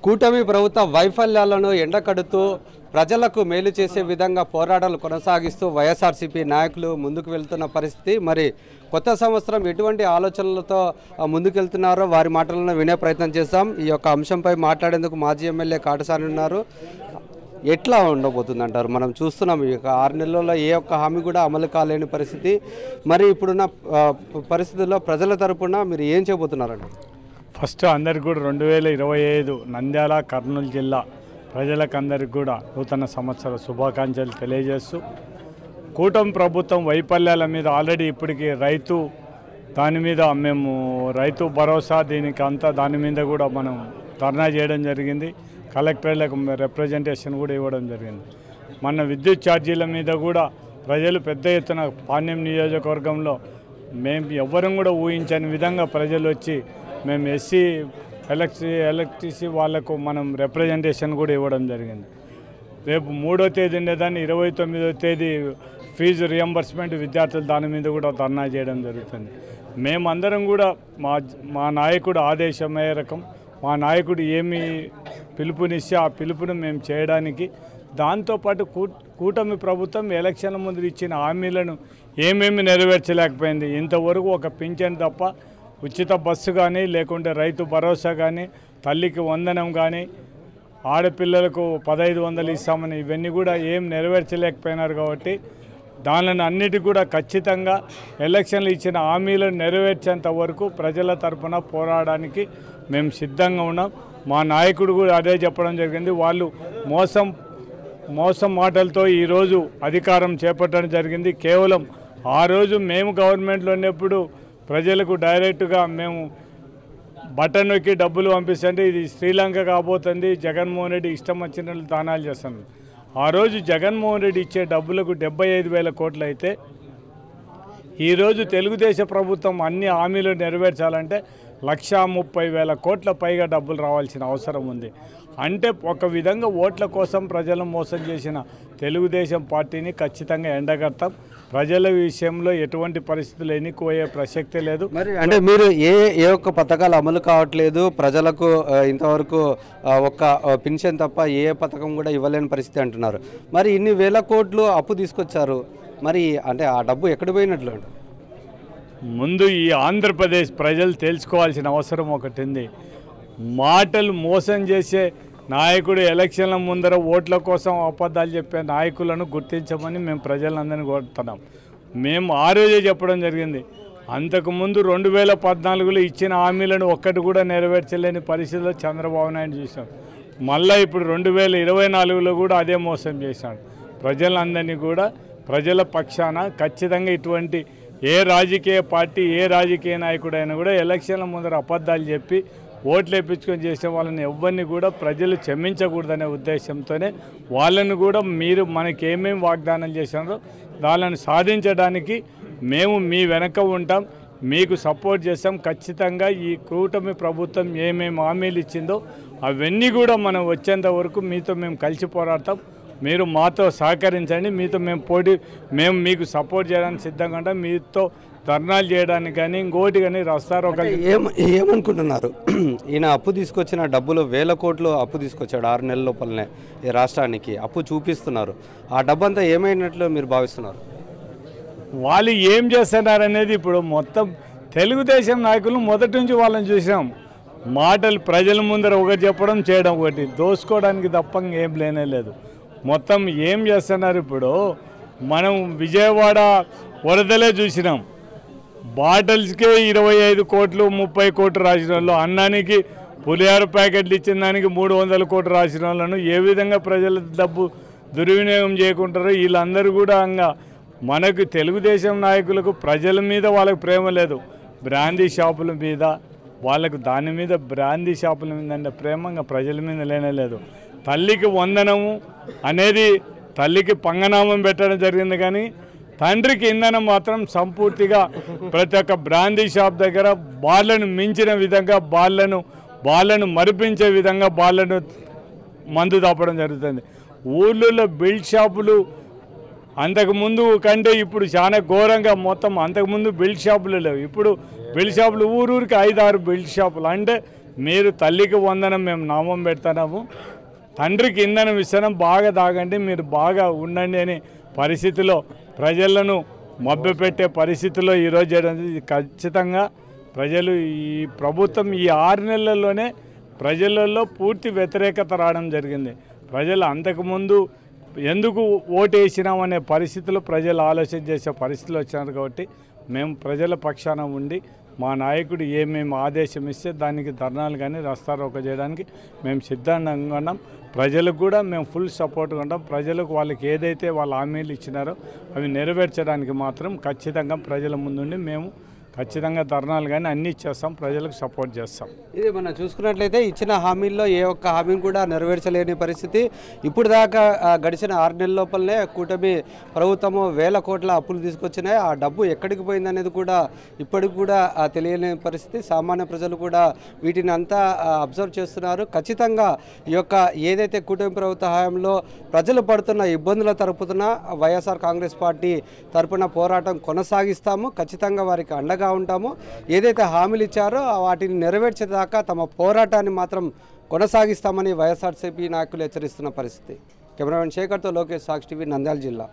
కూటమి ప్రభుత్వ వైఫల్యాలను ఎండకడుతూ ప్రజలకు మేలు చేసే విధంగా పోరాటాలు కొనసాగిస్తూ వైఎస్ఆర్సీపీ నాయకులు ముందుకు వెళ్తున్న పరిస్థితి. మరి కొత్త సంవత్సరం ఎటువంటి ఆలోచనలతో ముందుకెళ్తున్నారో వారి మాటలను వినే ప్రయత్నం చేస్తాం. ఈ యొక్క అంశంపై మాట్లాడేందుకు మాజీ ఎమ్మెల్యే కాటసాని ఉన్నారు. ఎట్లా ఉండబోతుంది అంటారు? మనం చూస్తున్నాం ఈ యొక్క 6 నెలల్లో ఏ ఒక్క హామీ కూడా అమలు కాలేని పరిస్థితి. మరి ఇప్పుడున్న పరిస్థితుల్లో ప్రజల తరపున మీరు ఏం చేయబోతున్నారండి? ఫస్ట్ అందరికి కూడా 2025 నంద్యాల కర్నూలు జిల్లా ప్రజలకందరికి కూడా నూతన సంవత్సర శుభాకాంక్షలు తెలియజేస్తూ, కూటమి ప్రభుత్వం వైఫల్యాల మీద ఆల్రెడీ ఇప్పటికీ దాని మీద మేము రైతు భరోసా దాని మీద కూడా మనం ధర్నా చేయడం జరిగింది. కలెక్టర్లకు రిప్రజెంటేషన్ కూడా ఇవ్వడం జరిగింది. మన విద్యుత్ ఛార్జీల మీద కూడా ప్రజలు పెద్ద ఎత్తున పాణ్యం నియోజకవర్గంలో మేము ఎవ్వరం కూడా ఊహించని విధంగా ప్రజలు వచ్చి మేము ఎస్సీ ఎలక్ట్రిసిటీ వాళ్లకు మనం రిప్రజెంటేషన్ కూడా ఇవ్వడం జరిగింది. రేపు 3వ తేదీ ఉండేదాన్ని 29వ తేదీ ఫీజు రియంబర్స్మెంట్ విద్యార్థులు దాని మీద కూడా ధర్నా చేయడం జరుగుతుంది. మేమందరం కూడా మా నాయకుడు ఆదేశం మేరకు మా నాయకుడు ఏమి పిలుపునిస్తే ఆ పిలుపును మేము చేయడానికి, దాంతోపాటు కూటమి ప్రభుత్వం ఎలక్షన్ల ముందు ఇచ్చిన హామీలను ఏమేమి నెరవేర్చలేకపోయింది. ఇంతవరకు ఒక పింఛన్ తప్ప ఉచిత బస్సు కానీ, లేకుంటే రైతు భరోసా కానీ, తల్లికి వందనం కానీ, ఆడపిల్లలకు 1500 ఇస్తామని ఇవన్నీ కూడా ఏం నెరవేర్చలేకపోయినారు. కాబట్టి దానిని అన్నిటి కూడా ఖచ్చితంగా ఎలక్షన్లు ఇచ్చిన హామీలను నెరవేర్చేంత వరకు ప్రజల తరఫున పోరాడడానికి మేము సిద్ధంగా ఉన్నాం. మా నాయకుడు కూడా అదే చెప్పడం జరిగింది. వాళ్ళు మోసం మాటలతో ఈరోజు అధికారం చేపట్టడం జరిగింది. కేవలం ఆ రోజు మేము గవర్నమెంట్లో ఉన్నప్పుడు ప్రజలకు డైరెక్ట్గా మేము బటన్ నొక్కి డబ్బులు పంపిస్తుంటే ఇది శ్రీలంక కాబోతుంది, జగన్మోహన్ రెడ్డి ఇష్టం వచ్చినట్లు దానాలు చేస్తున్నారు. ఆ రోజు జగన్మోహన్ రెడ్డి ఇచ్చే డబ్బులకు 75,000 కోట్లు అయితే, ఈరోజు తెలుగుదేశం ప్రభుత్వం అన్ని హామీలు నెరవేర్చాలంటే 130,000 కోట్ల పైగా డబ్బులు రావాల్సిన అవసరం ఉంది. అంటే ఒక విధంగా ఓట్ల కోసం ప్రజలను మోసం చేసిన తెలుగుదేశం పార్టీని ఖచ్చితంగా ఎండగడతాం. ప్రజల విషయంలో ఎటువంటి పరిస్థితులు ఎన్నికోయే ప్రసక్తే లేదు. మరి అంటే మీరు ఏ ఒక్క పథకాలు అమలు కావట్లేదు, ప్రజలకు ఇంతవరకు ఒక్క పెన్షన్ తప్ప ఏ పథకం కూడా ఇవ్వలేని పరిస్థితి అంటున్నారు. మరి ఇన్ని వేల కోట్లు అప్పు తీసుకొచ్చారు, మరి అంటే ఆ డబ్బు ఎక్కడ పోయినట్లు? ముందు ఈ ఆంధ్రప్రదేశ్ ప్రజలు తెలుసుకోవాల్సిన అవసరం ఒకటి ఉంది. మాటలు మోసం చేసే నాయకుడు ఎలక్షన్ల ముందర ఓట్ల కోసం అబద్ధాలు చెప్పే నాయకులను గుర్తించమని మేము ప్రజలందరినీ కోరుతున్నాం. మేము ఆ రోజే చెప్పడం జరిగింది. అంతకుముందు 2014లో ఇచ్చిన హామీలను ఒక్కటి కూడా నెరవేర్చలేని పరిస్థితిలో చంద్రబాబు నాయుడు చూసాం. మళ్ళీ ఇప్పుడు 2024లో కూడా అదే మోసం చేశాడు. ప్రజలందరినీ కూడా ప్రజల పక్షాన ఖచ్చితంగా ఇటువంటి ఏ రాజకీయ పార్టీ ఏ రాజకీయ నాయకుడైనా కూడా ఎలక్షన్ల ముందర అబద్ధాలు చెప్పి ఓట్లు వేయించుకొని చేసే వాళ్ళని ఎవరిని కూడా ప్రజలు క్షమించకూడదనే ఉద్దేశంతోనే వాళ్ళను కూడా మీరు మనకి ఏమేమి వాగ్దానం చేశారో దానిని సాధించడానికి మేము మీ వెనక ఉంటాం, మీకు సపోర్ట్ చేస్తాం. ఖచ్చితంగా ఈ కూటమి ప్రభుత్వం ఏమేమి హామీలు ఇచ్చిందో అవన్నీ కూడా మనం వచ్చేంత వరకు మీతో మేము కలిసి పోరాడతాం. మీరు మాతో సహకరించండి. మేము మీకు సపోర్ట్ చేయడానికి సిద్ధంగా ఉంటాం. మీతో ధర్నాలు చేయడానికి కానీ ఇంకోటి కానీ రస్తారు. ఏమనుకుంటున్నారు? ఈయన అప్పు తీసుకొచ్చిన డబ్బులు 1000 కోట్లు అప్పు తీసుకొచ్చాడు 6 నెలల లోపలనే ఈ రాష్ట్రానికి అప్పు చూపిస్తున్నారు. ఆ డబ్బంతా ఏమైనట్లు మీరు భావిస్తున్నారు? వాళ్ళు ఏం చేస్తున్నారనేది ఇప్పుడు మొత్తం తెలుగుదేశం నాయకులు మొదటి నుంచి వాళ్ళని చూసాం. మాటలు ప్రజల ముందర ఒకటి చెప్పడం చేయడం ఒకటి, దోసుకోవడానికి తప్ప ఏం లేనే లేదు. మొత్తం ఏం చేస్తున్నారు? ఇప్పుడు మనం విజయవాడ వరదలే చూసినాం. బాటిల్స్కే 25 కోట్లు 30 కోట్లు రాసిన వాళ్ళు, అన్నానికి పులిహార ప్యాకెట్లు ఇచ్చిన దానికి 300 కోట్లు రాసిన వాళ్ళను ఏ విధంగా ప్రజల డబ్బు దుర్వినియోగం చేయకుంటారో వీళ్ళందరూ కూడా మనకు తెలుగుదేశం నాయకులకు ప్రజల మీద వాళ్ళకు ప్రేమ లేదు. బ్రాందీ షాపుల మీద వాళ్ళకు బ్రాందీ షాపుల మీద ప్రేమంగా ప్రజల మీద లేనేలేదు. తల్లికి వందనము అనేది తల్లికి పంగనామం పెట్టడం జరిగింది, కానీ తండ్రికి ఇంధనం మాత్రం సంపూర్తిగా ప్రతి ఒక్క బ్రాందీ షాప్ దగ్గర బార్లను మించిన విధంగా బార్లను మరిపించే విధంగా బార్లను మందు దాపడం జరుగుతుంది. ఊళ్ళో బిల్డ్ షాపులు అంతకుముందు కంటే ఇప్పుడు చాలా ఘోరంగా మొత్తం. అంతకుముందు బిల్డ్ షాపులు లేవు, ఇప్పుడు బిల్డ్ షాపులు ఊరూరికి 5-6 బిల్డ్ షాపులు. అంటే మీరు తల్లికి వందనం మేము నామం పెడతాము, తండ్రికి ఇంధనం ఇస్తున్నాం, బాగా తాగండి, మీరు బాగా ఉండండి అనే పరిస్థితిలో ప్రజలను మభ్యపెట్టే పరిస్థితిలో ఈరోజు చేయడం ఖచ్చితంగా ప్రజలు ఈ ప్రభుత్వం ఈ 6 నెలల్లోనే ప్రజలలో పూర్తి వ్యతిరేకత రావడం జరిగింది. ప్రజలు అంతకుముందు ఎందుకు ఓటేసినామనే పరిస్థితిలో ప్రజలు ఆలోచన చేసే పరిస్థితులు వచ్చినారు. కాబట్టి మేము ప్రజల పక్షాన ఉండి మా నాయకుడు ఏమేమి ఆదేశం ఇస్తే దానికి ధర్నాలు కానీ రస్తారోక చేయడానికి మేము సిద్ధంగా ఉన్నాం. ప్రజలకు కూడా మేము ఫుల్ సపోర్ట్గా ఉంటాం. ప్రజలకు వాళ్ళకి ఏదైతే వాళ్ళ హామీలు ఇచ్చినారో అవి నెరవేర్చడానికి మాత్రం ఖచ్చితంగా ప్రజల ముందుండి మేము ఖచ్చితంగా ధర్నాలు కానీ అన్నీ చేస్తాం, ప్రజలకు సపోర్ట్ చేస్తాం. ఇది మనం చూసుకున్నట్లయితే ఇచ్చిన హామీల్లో ఏ ఒక్క హామీని కూడా నెరవేర్చలేని పరిస్థితి. ఇప్పుడు దాకా గడిచిన 6 నెలల లోపలనే కూటమి ప్రభుత్వము వేల కోట్ల అప్పులు తీసుకొచ్చినాయి. ఆ డబ్బు ఎక్కడికి పోయిందనేది కూడా ఇప్పటికి కూడా తెలియని పరిస్థితి. సామాన్య ప్రజలు కూడా వీటిని అంతా అబ్జర్వ్ చేస్తున్నారు. ఖచ్చితంగా ఈ యొక్క ఏదైతే కూటమి ప్రభుత్వ హయాంలో ప్రజలు పడుతున్న ఇబ్బందుల తరపున వైఎస్ఆర్ కాంగ్రెస్ పార్టీ తరపున పోరాటం కొనసాగిస్తాము. ఖచ్చితంగా వారికి అండగా ఉంటాము. ఏదైతే హామీలు ఇచ్చారో వాటిని నెరవేర్చేదాకా తమ పోరాటాన్ని మాత్రం కొనసాగిస్తామని వైఎస్ఆర్సీపీ నాయకులు హెచ్చరిస్తున్న పరిస్థితి. కెమెరామెన్ శేఖర్తో లోకేష్, సాక్షి టీవీ, నంద్యాల జిల్లా.